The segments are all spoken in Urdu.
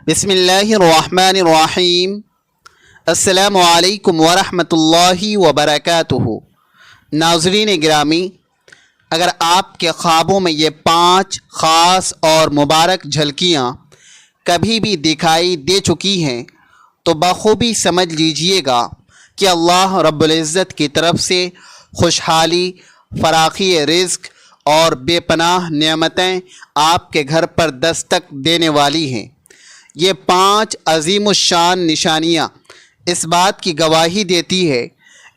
بسم اللہ الرحمن الرحیم۔ السلام علیکم ورحمۃ اللہ وبرکاتہ۔ ناظرین گرامی، اگر آپ کے خوابوں میں یہ 5 خاص اور مبارک جھلکیاں کبھی بھی دکھائی دے چکی ہیں تو بخوبی سمجھ لیجئے گا کہ اللہ رب العزت کی طرف سے خوشحالی، فراخی رزق اور بے پناہ نعمتیں آپ کے گھر پر دستک دینے والی ہیں۔ یہ 5 عظیم الشان نشانیاں اس بات کی گواہی دیتی ہے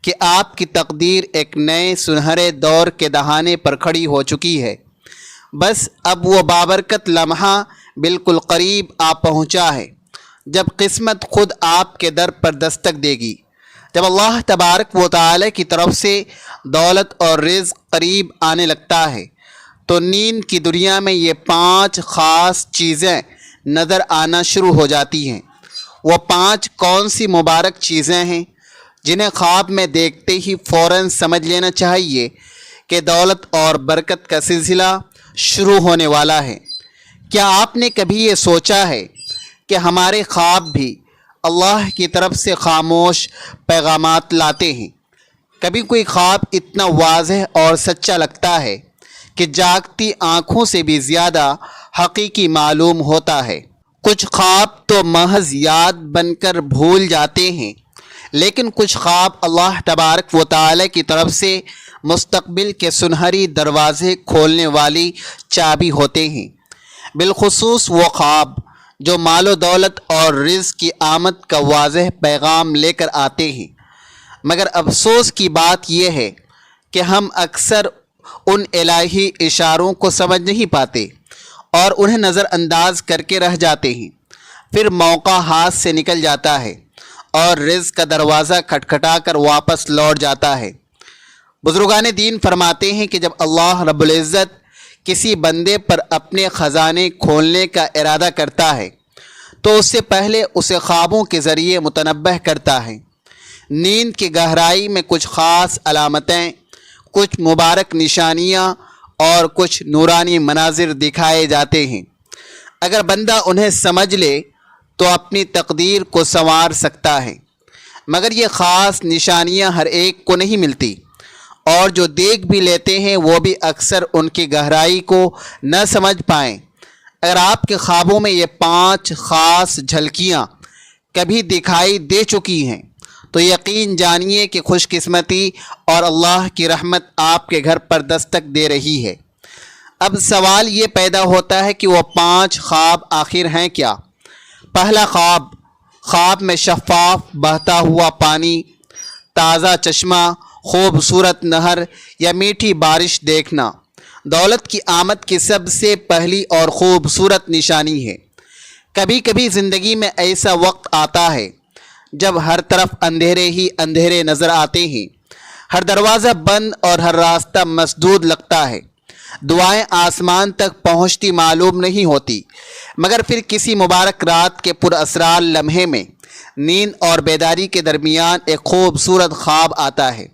کہ آپ کی تقدیر ایک نئے سنہرے دور کے دہانے پر کھڑی ہو چکی ہے۔ بس اب وہ بابرکت لمحہ بالکل قریب آ پہنچا ہے جب قسمت خود آپ کے در پر دستک دے گی۔ جب اللہ تبارک و تعالی کی طرف سے دولت اور رزق قریب آنے لگتا ہے تو نیند کی دنیا میں یہ 5 خاص چیزیں نظر آنا شروع ہو جاتی ہیں۔ وہ 5 کون سی مبارک چیزیں ہیں جنہیں خواب میں دیکھتے ہی فوراً سمجھ لینا چاہیے کہ دولت اور برکت کا سلسلہ شروع ہونے والا ہے؟ کیا آپ نے کبھی یہ سوچا ہے کہ ہمارے خواب بھی اللہ کی طرف سے خاموش پیغامات لاتے ہیں؟ کبھی کوئی خواب اتنا واضح اور سچا لگتا ہے کہ جاگتی آنکھوں سے بھی زیادہ حقیقی معلوم ہوتا ہے۔ کچھ خواب تو محض یاد بن کر بھول جاتے ہیں، لیکن کچھ خواب اللہ تبارک و تعالی کی طرف سے مستقبل کے سنہری دروازے کھولنے والی چابی ہوتے ہیں۔ بالخصوص وہ خواب جو مال و دولت اور رزق کی آمد کا واضح پیغام لے کر آتے ہیں۔ مگر افسوس کی بات یہ ہے کہ ہم اکثر ان الہی اشاروں کو سمجھ نہیں پاتے اور انہیں نظر انداز کر کے رہ جاتے ہیں۔ پھر موقع ہاتھ سے نکل جاتا ہے اور رزق کا دروازہ کھٹکھٹا کر واپس لوٹ جاتا ہے۔ بزرگان دین فرماتے ہیں کہ جب اللہ رب العزت کسی بندے پر اپنے خزانے کھولنے کا ارادہ کرتا ہے تو اس سے پہلے اسے خوابوں کے ذریعے متنبہ کرتا ہے۔ نیند کی گہرائی میں کچھ خاص علامتیں، کچھ مبارک نشانیاں اور کچھ نورانی مناظر دکھائے جاتے ہیں۔ اگر بندہ انہیں سمجھ لے تو اپنی تقدیر کو سنوار سکتا ہے، مگر یہ خاص نشانیاں ہر ایک کو نہیں ملتی، اور جو دیکھ بھی لیتے ہیں وہ بھی اکثر ان کی گہرائی کو نہ سمجھ پائیں۔ اگر آپ کے خوابوں میں یہ 5 خاص جھلکیاں کبھی دکھائی دے چکی ہیں تو یقین جانیے کہ خوش قسمتی اور اللہ کی رحمت آپ کے گھر پر دستک دے رہی ہے۔ اب سوال یہ پیدا ہوتا ہے کہ وہ 5 خواب آخر ہیں کیا؟ پہلا خواب، خواب میں شفاف بہتا ہوا پانی، تازہ چشمہ، خوبصورت نہر یا میٹھی بارش دیکھنا دولت کی آمد کی سب سے پہلی اور خوبصورت نشانی ہے۔ کبھی کبھی زندگی میں ایسا وقت آتا ہے جب ہر طرف اندھیرے ہی اندھیرے نظر آتے ہیں، ہر دروازہ بند اور ہر راستہ مسدود لگتا ہے، دعائیں آسمان تک پہنچتی معلوم نہیں ہوتی، مگر پھر کسی مبارک رات کے پر اسرار لمحے میں نیند اور بیداری کے درمیان ایک خوبصورت خواب آتا ہے۔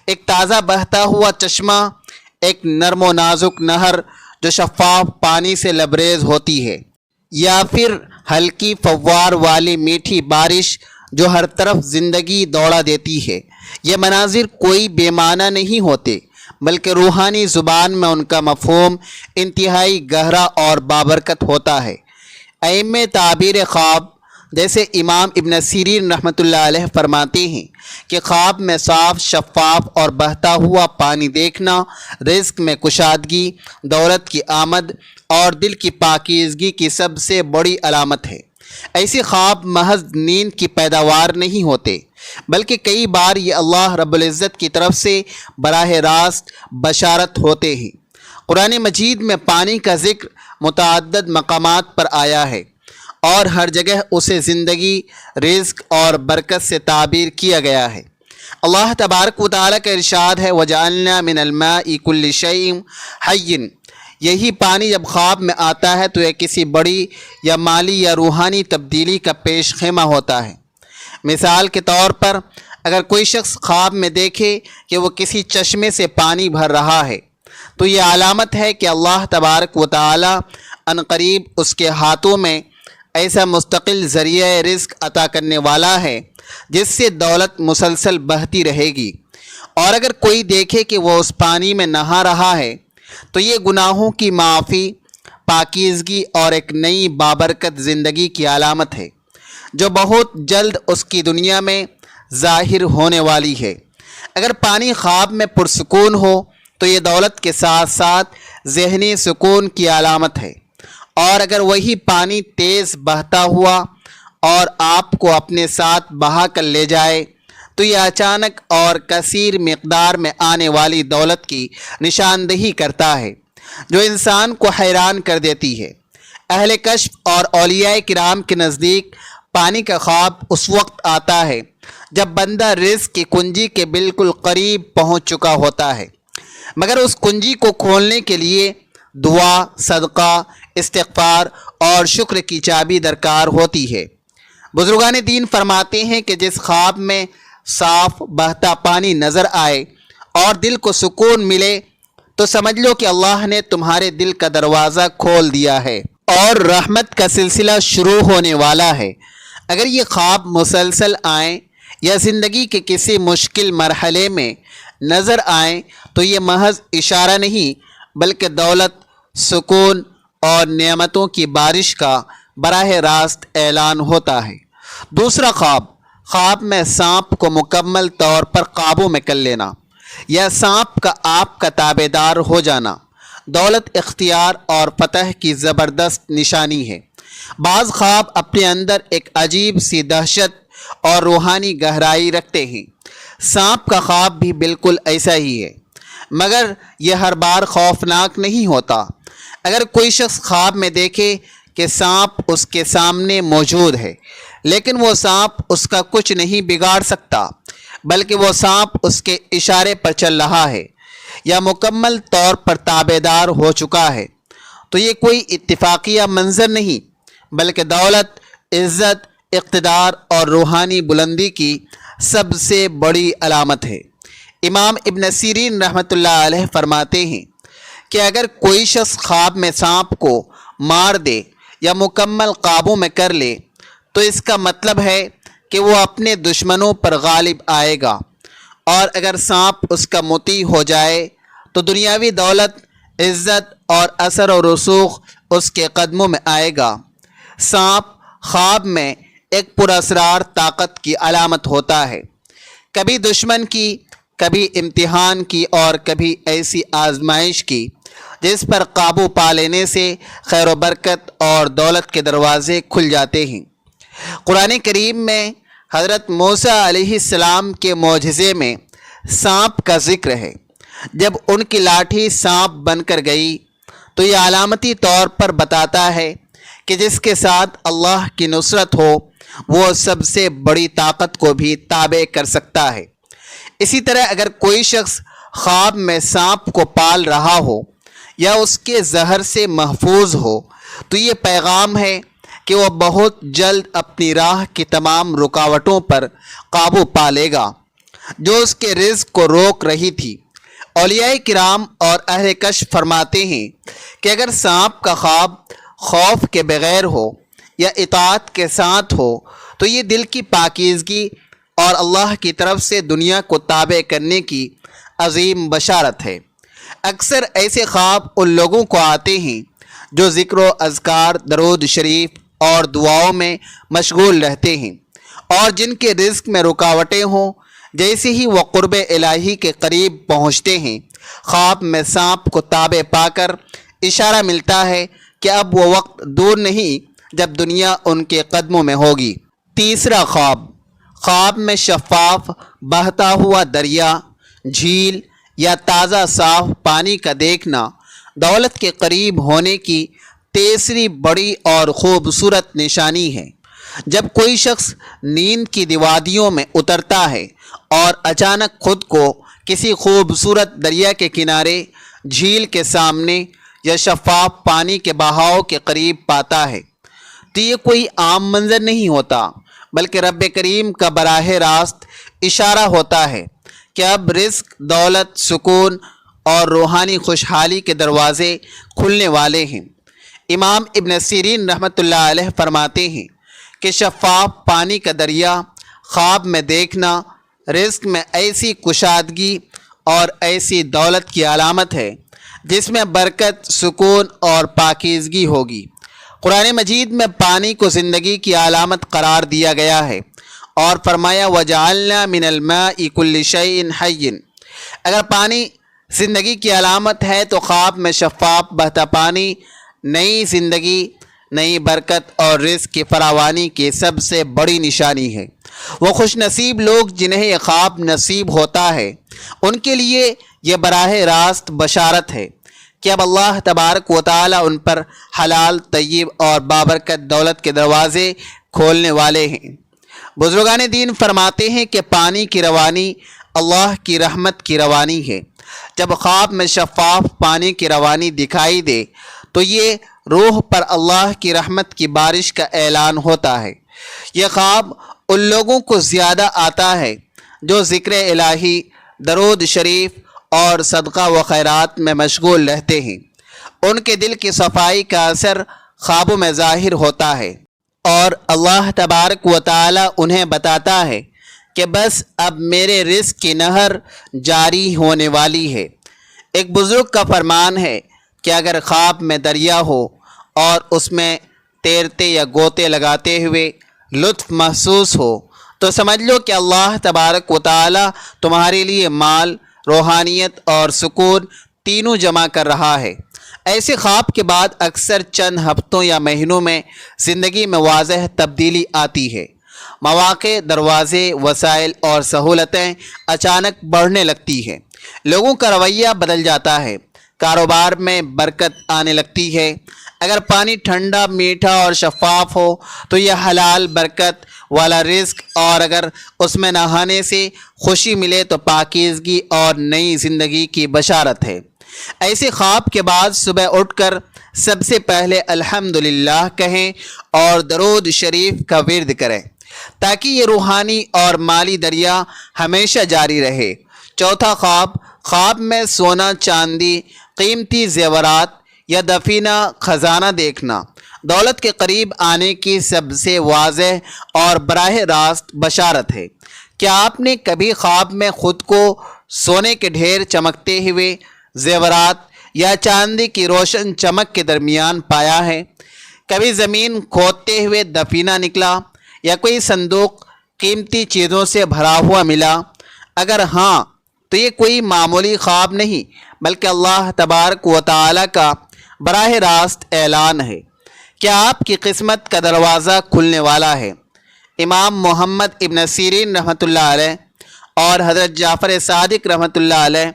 ایک تازہ بہتا ہوا چشمہ، ایک نرم و نازک نہر جو شفاف پانی سے لبریز ہوتی ہے، یا پھر ہلکی فوار والی میٹھی بارش جو ہر طرف زندگی دوڑا دیتی ہے۔ یہ مناظر کوئی بے معنی نہیں ہوتے، بلکہ روحانی زبان میں ان کا مفہوم انتہائی گہرا اور بابرکت ہوتا ہے۔ ائمہ تعبیر خواب جیسے امام ابن سیرین رحمۃ اللہ علیہ فرماتے ہیں کہ خواب میں صاف، شفاف اور بہتا ہوا پانی دیکھنا رزق میں کشادگی، دولت کی آمد اور دل کی پاکیزگی کی سب سے بڑی علامت ہے۔ ایسے خواب محض نیند کی پیداوار نہیں ہوتے، بلکہ کئی بار یہ اللہ رب العزت کی طرف سے براہ راست بشارت ہوتے ہیں۔ قرآن مجید میں پانی کا ذکر متعدد مقامات پر آیا ہے اور ہر جگہ اسے زندگی، رزق اور برکت سے تعبیر کیا گیا ہے۔ اللہ تبارک و تعالیٰ کا ارشاد ہے وَجَعَلْنَا مِنَ الْمَاءِ كُلِّ شَيْءٍ حَيٍّ۔ یہی پانی جب خواب میں آتا ہے تو یہ کسی بڑی یا مالی یا روحانی تبدیلی کا پیش خیمہ ہوتا ہے۔ مثال کے طور پر اگر کوئی شخص خواب میں دیکھے کہ وہ کسی چشمے سے پانی بھر رہا ہے تو یہ علامت ہے کہ اللہ تبارک و تعالی عنقریب اس کے ہاتھوں میں ایسا مستقل ذریعہ رزق عطا کرنے والا ہے جس سے دولت مسلسل بہتی رہے گی۔ اور اگر کوئی دیکھے کہ وہ اس پانی میں نہا رہا ہے تو یہ گناہوں کی معافی، پاکیزگی اور ایک نئی بابرکت زندگی کی علامت ہے جو بہت جلد اس کی دنیا میں ظاہر ہونے والی ہے۔ اگر پانی خواب میں پرسکون ہو تو یہ دولت کے ساتھ ساتھ ذہنی سکون کی علامت ہے، اور اگر وہی پانی تیز بہتا ہوا اور آپ کو اپنے ساتھ بہا کر لے جائے تو یہ اچانک اور کثیر مقدار میں آنے والی دولت کی نشاندہی کرتا ہے جو انسان کو حیران کر دیتی ہے۔ اہل کشف اور اولیاء کرام کے نزدیک پانی کا خواب اس وقت آتا ہے جب بندہ رزق کی کنجی کے بالکل قریب پہنچ چکا ہوتا ہے، مگر اس کنجی کو کھولنے کے لیے دعا، صدقہ، استغفار اور شکر کی چابی درکار ہوتی ہے۔ بزرگان دین فرماتے ہیں کہ جس خواب میں صاف بہتا پانی نظر آئے اور دل کو سکون ملے تو سمجھ لو کہ اللہ نے تمہارے دل کا دروازہ کھول دیا ہے اور رحمت کا سلسلہ شروع ہونے والا ہے۔ اگر یہ خواب مسلسل آئیں یا زندگی کے کسی مشکل مرحلے میں نظر آئیں تو یہ محض اشارہ نہیں بلکہ دولت، سکون اور نعمتوں کی بارش کا براہ راست اعلان ہوتا ہے۔ دوسرا خواب میں سانپ کو مکمل طور پر قابو میں کر لینا یا سانپ کا آپ کا تابع دار ہو جانا دولت، اختیار اور فتح کی زبردست نشانی ہے۔ بعض خواب اپنے اندر ایک عجیب سی دہشت اور روحانی گہرائی رکھتے ہیں۔ سانپ کا خواب بھی بالکل ایسا ہی ہے، مگر یہ ہر بار خوفناک نہیں ہوتا۔ اگر کوئی شخص خواب میں دیکھے کہ سانپ اس کے سامنے موجود ہے لیکن وہ سانپ اس کا کچھ نہیں بگاڑ سکتا بلکہ وہ سانپ اس کے اشارے پر چل رہا ہے یا مکمل طور پر تابع دار ہو چکا ہے تو یہ کوئی اتفاقیہ منظر نہیں بلکہ دولت، عزت، اقتدار اور روحانی بلندی کی سب سے بڑی علامت ہے۔ امام ابن سیرین رحمۃ اللہ علیہ فرماتے ہیں کہ اگر کوئی شخص خواب میں سانپ کو مار دے یا مکمل قابو میں کر لے تو اس کا مطلب ہے کہ وہ اپنے دشمنوں پر غالب آئے گا، اور اگر سانپ اس کا مطیع ہو جائے تو دنیاوی دولت، عزت اور اثر و رسوخ اس کے قدموں میں آئے گا۔ سانپ خواب میں ایک پراسرار طاقت کی علامت ہوتا ہے، کبھی دشمن کی، کبھی امتحان کی اور کبھی ایسی آزمائش کی جس پر قابو پا لینے سے خیر و برکت اور دولت کے دروازے کھل جاتے ہیں۔ قرآن کریم میں حضرت موسیٰ علیہ السلام کے معجزے میں سانپ کا ذکر ہے۔ جب ان کی لاٹھی سانپ بن کر گئی تو یہ علامتی طور پر بتاتا ہے کہ جس کے ساتھ اللہ کی نصرت ہو وہ سب سے بڑی طاقت کو بھی تابع کر سکتا ہے۔ اسی طرح اگر کوئی شخص خواب میں سانپ کو پال رہا ہو یا اس کے زہر سے محفوظ ہو تو یہ پیغام ہے کہ وہ بہت جلد اپنی راہ کی تمام رکاوٹوں پر قابو پا لے گا جو اس کے رزق کو روک رہی تھی۔ اولیاء کرام اور اہل کشف فرماتے ہیں کہ اگر سانپ کا خواب خوف کے بغیر ہو یا اطاعت کے ساتھ ہو تو یہ دل کی پاکیزگی اور اللہ کی طرف سے دنیا کو تابع کرنے کی عظیم بشارت ہے۔ اکثر ایسے خواب ان لوگوں کو آتے ہیں جو ذکر و اذکار، درود شریف اور دعاؤں میں مشغول رہتے ہیں اور جن کے رزق میں رکاوٹیں ہوں۔ جیسے ہی وہ قرب الہی کے قریب پہنچتے ہیں خواب میں سانپ کو تابع پا کر اشارہ ملتا ہے کہ اب وہ وقت دور نہیں جب دنیا ان کے قدموں میں ہوگی۔ تیسرا خواب میں شفاف بہتا ہوا دریا، جھیل یا تازہ صاف پانی کا دیکھنا دولت کے قریب ہونے کی تیسری بڑی اور خوبصورت نشانی ہے۔ جب کوئی شخص نیند کی وادیوں میں اترتا ہے اور اچانک خود کو کسی خوبصورت دریا کے کنارے، جھیل کے سامنے یا شفاف پانی کے بہاؤ کے قریب پاتا ہے تو یہ کوئی عام منظر نہیں ہوتا بلکہ رب کریم کا براہ راست اشارہ ہوتا ہے کہ اب رزق، دولت، سکون اور روحانی خوشحالی کے دروازے کھلنے والے ہیں۔ امام ابن سیرین رحمۃ اللہ علیہ فرماتے ہیں کہ شفاف پانی کا دریا خواب میں دیکھنا رزق میں ایسی کشادگی اور ایسی دولت کی علامت ہے جس میں برکت، سکون اور پاکیزگی ہوگی۔ قرآن مجید میں پانی کو زندگی کی علامت قرار دیا گیا ہے اور فرمایا وَجَعَلْنَا مِنَ الْمَاءِ كُلِّ شَيْءٍ حَيٍّ۔ اگر پانی زندگی کی علامت ہے تو خواب میں شفاف بہتا پانی نئی زندگی، نئی برکت اور رزق کی فراوانی کی سب سے بڑی نشانی ہے۔ وہ خوش نصیب لوگ جنہیں یہ خواب نصیب ہوتا ہے ان کے لیے یہ براہ راست بشارت ہے کہ اب اللہ تبارک و تعالی ان پر حلال، طیب اور بابرکت دولت کے دروازے کھولنے والے ہیں۔ بزرگان دین فرماتے ہیں کہ پانی کی روانی اللہ کی رحمت کی روانی ہے۔ جب خواب میں شفاف پانی کی روانی دکھائی دے تو یہ روح پر اللہ کی رحمت کی بارش کا اعلان ہوتا ہے۔ یہ خواب ان لوگوں کو زیادہ آتا ہے جو ذکر الہی، درود شریف اور صدقہ و خیرات میں مشغول رہتے ہیں۔ ان کے دل کی صفائی کا اثر خوابوں میں ظاہر ہوتا ہے اور اللہ تبارک و تعالی انہیں بتاتا ہے کہ بس اب میرے رزق کی نہر جاری ہونے والی ہے۔ ایک بزرگ کا فرمان ہے کہ اگر خواب میں دریا ہو اور اس میں تیرتے یا گوتے لگاتے ہوئے لطف محسوس ہو تو سمجھ لو کہ اللہ تبارک و تعالی تمہارے لیے مال، روحانیت اور سکون تینوں جمع کر رہا ہے۔ ایسے خواب کے بعد اکثر چند ہفتوں یا مہینوں میں زندگی میں واضح تبدیلی آتی ہے۔ مواقع، دروازے، وسائل اور سہولتیں اچانک بڑھنے لگتی ہیں۔ لوگوں کا رویہ بدل جاتا ہے، کاروبار میں برکت آنے لگتی ہے۔ اگر پانی ٹھنڈا، میٹھا اور شفاف ہو تو یہ حلال، برکت والا رزق، اور اگر اس میں نہانے سے خوشی ملے تو پاکیزگی اور نئی زندگی کی بشارت ہے۔ ایسے خواب کے بعد صبح اٹھ کر سب سے پہلے الحمدللہ کہیں اور درود شریف کا ورد کریں تاکہ یہ روحانی اور مالی دریا ہمیشہ جاری رہے۔ چوتھا خواب میں سونا، چاندی، قیمتی زیورات یا دفینہ خزانہ دیکھنا دولت کے قریب آنے کی سب سے واضح اور براہ راست بشارت ہے۔ کیا آپ نے کبھی خواب میں خود کو سونے کے ڈھیر، چمکتے ہوئے زیورات یا چاندی کی روشن چمک کے درمیان پایا ہے؟ کبھی زمین کھودتے ہوئے دفینہ نکلا یا کوئی صندوق قیمتی چیزوں سے بھرا ہوا ملا؟ اگر ہاں تو یہ کوئی معمولی خواب نہیں بلکہ اللہ تبارک و تعالی کا براہ راست اعلان ہے کہ آپ کی قسمت کا دروازہ کھلنے والا ہے۔ امام محمد ابن سیرین رحمۃ اللہ علیہ اور حضرت جعفر صادق رحمۃ اللہ علیہ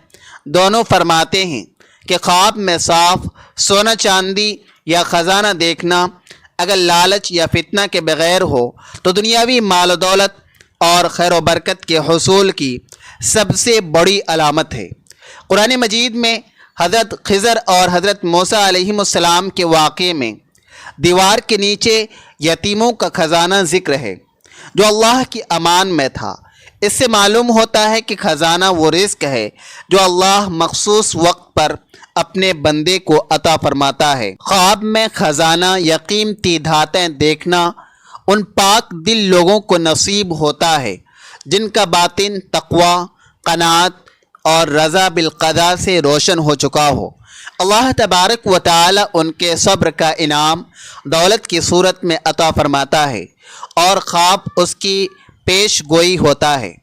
دونوں فرماتے ہیں کہ خواب میں صاف سونا، چاندی یا خزانہ دیکھنا اگر لالچ یا فتنہ کے بغیر ہو تو دنیاوی مال و دولت اور خیر و برکت کے حصول کی سب سے بڑی علامت ہے۔ قرآن مجید میں حضرت خضر اور حضرت موسیٰ علیہ السلام کے واقعے میں دیوار کے نیچے یتیموں کا خزانہ ذکر ہے جو اللہ کی امان میں تھا۔ اس سے معلوم ہوتا ہے کہ خزانہ وہ رزق ہے جو اللہ مخصوص وقت پر اپنے بندے کو عطا فرماتا ہے۔ خواب میں خزانہ یا قیمتی دھاتیں دیکھنا ان پاک دل لوگوں کو نصیب ہوتا ہے جن کا باطن تقوی، قناعت اور رضا بالقضاء سے روشن ہو چکا ہو۔ اللہ تبارک و تعالی ان کے صبر کا انعام دولت کی صورت میں عطا فرماتا ہے اور خواب اس کی پیش گوئی ہوتا ہے۔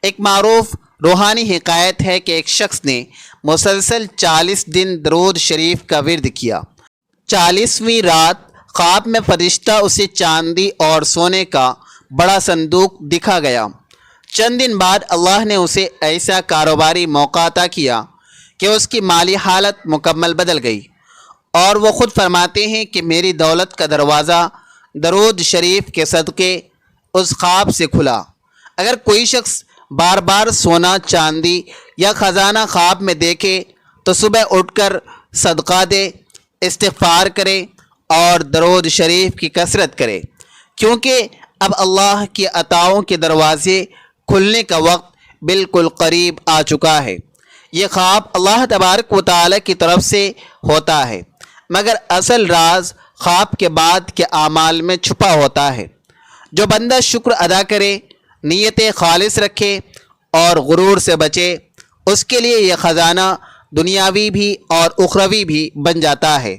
ایک معروف روحانی حکایت ہے کہ ایک شخص نے مسلسل 40 دن درود شریف کا ورد کیا۔ 40ویں رات خواب میں فرشتہ اسے چاندی اور سونے کا بڑا صندوق دکھا گیا۔ چند دن بعد اللہ نے اسے ایسا کاروباری موقع عطا کیا کہ اس کی مالی حالت مکمل بدل گئی، اور وہ خود فرماتے ہیں کہ میری دولت کا دروازہ درود شریف کے صدقے اس خواب سے کھلا۔ اگر کوئی شخص بار بار سونا، چاندی یا خزانہ خواب میں دیکھے تو صبح اٹھ کر صدقہ دے، استغفار کرے اور درود شریف کی کثرت کرے، کیونکہ اب اللہ کی عطاؤں کے دروازے کھلنے کا وقت بالکل قریب آ چکا ہے۔ یہ خواب اللہ تبارک و تعالی کی طرف سے ہوتا ہے۔ مگر اصل راز خواب کے بعد کے اعمال میں چھپا ہوتا ہے۔ جو بندہ شکر ادا کرے، نیت خالص رکھے اور غرور سے بچے، اس کے لیے یہ خزانہ دنیاوی بھی اور اخروی بھی بن جاتا ہے۔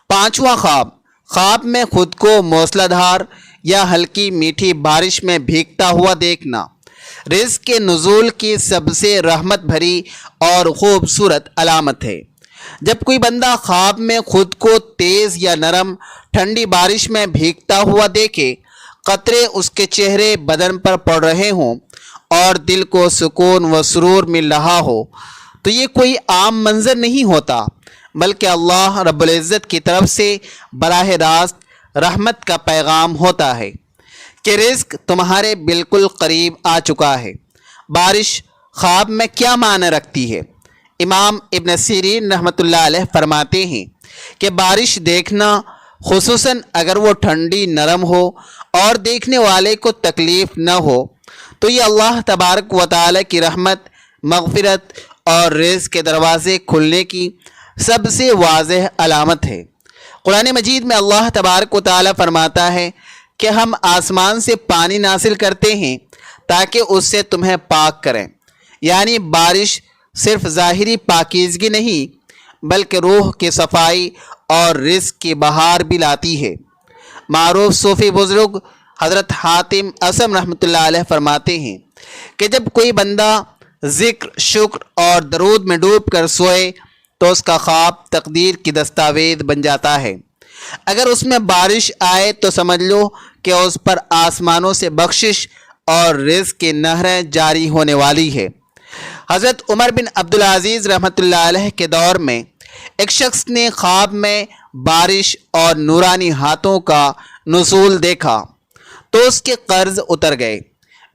پانچواں خواب، خواب میں خود کو موسلا دھار یا ہلکی میٹھی بارش میں بھیگتا ہوا دیکھنا رزق کے نزول کی سب سے رحمت بھری اور خوبصورت علامت ہے۔ جب کوئی بندہ خواب میں خود کو تیز یا نرم ٹھنڈی بارش میں بھیگتا ہوا دیکھے، قطرے اس کے چہرے بدن پر پڑ رہے ہوں اور دل کو سکون و سرور مل رہا ہو، تو یہ کوئی عام منظر نہیں ہوتا، بلکہ اللہ رب العزت کی طرف سے براہ راست رحمت کا پیغام ہوتا ہے کہ رزق تمہارے بالکل قریب آ چکا ہے۔ بارش خواب میں کیا معنی رکھتی ہے؟ امام ابن سیرین رحمۃ اللہ علیہ فرماتے ہیں کہ بارش دیکھنا، خصوصاً اگر وہ ٹھنڈی نرم ہو اور دیکھنے والے کو تکلیف نہ ہو، تو یہ اللہ تبارک و تعالی کی رحمت، مغفرت اور رزق کے دروازے کھلنے کی سب سے واضح علامت ہے۔ قرآن مجید میں اللہ تبارک و تعالی فرماتا ہے کہ ہم آسمان سے پانی نازل کرتے ہیں تاکہ اس سے تمہیں پاک کریں، یعنی بارش صرف ظاہری پاکیزگی نہیں بلکہ روح کی صفائی اور رزق کی بہار بھی لاتی ہے۔ معروف صوفی بزرگ حضرت حاتم اسم رحمۃ اللہ علیہ فرماتے ہیں کہ جب کوئی بندہ ذکر، شکر اور درود میں ڈوب کر سوئے تو اس کا خواب تقدیر کی دستاویز بن جاتا ہے۔ اگر اس میں بارش آئے تو سمجھ لو کہ اس پر آسمانوں سے بخشش اور رزق کی نہریں جاری ہونے والی ہے۔ حضرت عمر بن عبدالعزیز رحمۃ اللہ علیہ کے دور میں ایک شخص نے خواب میں بارش اور نورانی ہاتھوں کا نزول دیکھا تو اس کے قرض اتر گئے،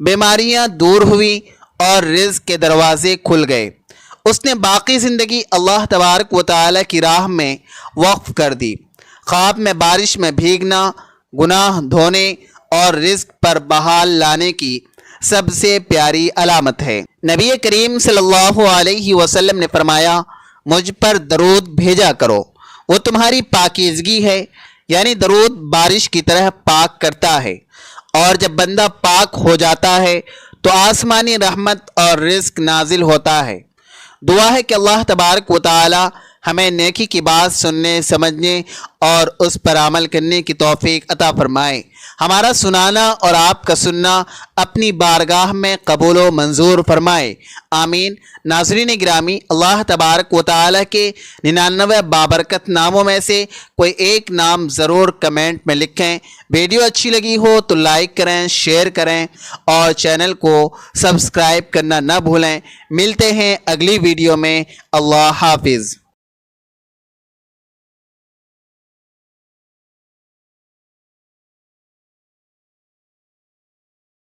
بیماریاں دور ہوئی اور رزق کے دروازے کھل گئے۔ اس نے باقی زندگی اللہ تبارک و تعالی کی راہ میں وقف کر دی۔ خواب میں بارش میں بھیگنا گناہ دھونے اور رزق پر بحال لانے کی سب سے پیاری علامت ہے۔ نبی کریم صلی اللہ علیہ وسلم نے فرمایا، مجھ پر درود بھیجا کرو، وہ تمہاری پاکیزگی ہے، یعنی درود بارش کی طرح پاک کرتا ہے، اور جب بندہ پاک ہو جاتا ہے تو آسمانی رحمت اور رزق نازل ہوتا ہے۔ دعا ہے کہ اللہ تبارک و تعالی ہمیں نیکی کی بات سننے، سمجھنے اور اس پر عمل کرنے کی توفیق عطا فرمائے۔ ہمارا سنانا اور آپ کا سننا اپنی بارگاہ میں قبول و منظور فرمائے، آمین۔ ناظرین گرامی، اللہ تبارک و تعالی کے 99 بابرکت ناموں میں سے کوئی ایک نام ضرور کمنٹ میں لکھیں۔ ویڈیو اچھی لگی ہو تو لائک کریں، شیئر کریں اور چینل کو سبسکرائب کرنا نہ بھولیں۔ ملتے ہیں اگلی ویڈیو میں۔ اللہ حافظ۔